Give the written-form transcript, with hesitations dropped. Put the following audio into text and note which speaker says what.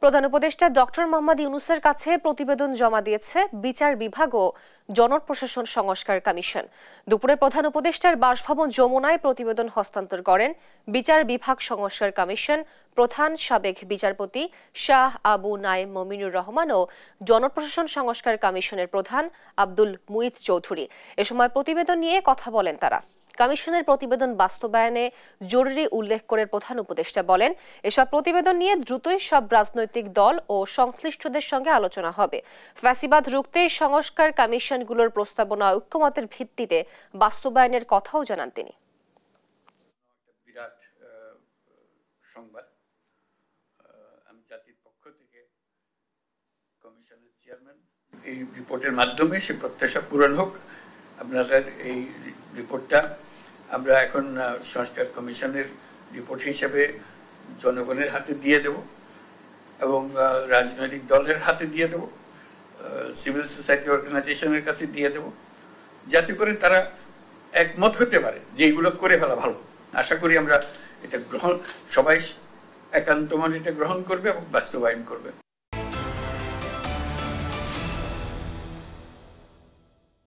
Speaker 1: প্রধান উপদেষ্টা ডক্টর মোহাম্মদ ইউনূসের কাছে প্রতিবেদন জমা দিয়েছে বিচার বিভাগ ও জনপ্রশাসন সংস্কার কমিশন। দুপুরে প্রধান উপদেষ্টার বাসভবন যমুনায় প্রতিবেদন হস্তান্তর করেন বিচার বিভাগ সংস্কার কমিশন প্রধান সাবেক বিচারপতি শাহ আবু নায়েম মমিনুর রহমান ও জনপ্রশাসন সংস্কার কমিশনের প্রধান আব্দুল মুইত চৌধুরী। এ সময় প্রতিবেদন নিয়ে কথা বলেন তারা। কমিশনের প্রতিবেদন বাস্তবায়নে জরুরি উল্লেখ করে প্রধান উপদেষ্টা বলেন, এসব প্রতিবেদন নিয়ে দ্রুতই সব রাজনৈতিক দল ও সংশ্লিষ্টদের সঙ্গে আলোচনা হবে। ফ্যাসিবাদ রুখতে সংস্কার কমিশনগুলোর প্রস্তাবনা ঐক্যমতের ভিত্তিতে বাস্তবায়নের কথাও জানান তিনি।
Speaker 2: বিরাট সংবাদ, আমি জাতির পক্ষ থেকে কমিশনের চেয়ারম্যান এই রিপোর্টের মাধ্যমে সে প্রত্যাশা পূরণ হোক। আপনাদের এই রিপোর্টটা আমরা এখন সংস্কার কমিশনের রিপোর্ট হিসেবে জনগণের হাতে দিয়ে দেব এবং রাজনৈতিক দলের হাতে দিয়ে দেব, সিভিল সোসাইটি অর্গানাইজেশনের কাছে দিয়ে দেব, যাতে করে তারা একমত হতে পারে যে এইগুলো করে ফেলা ভালো। আশা করি আমরা এটা সবাই একান্ত মনে এটা গ্রহণ করবে এবং বাস্তবায়ন করবে।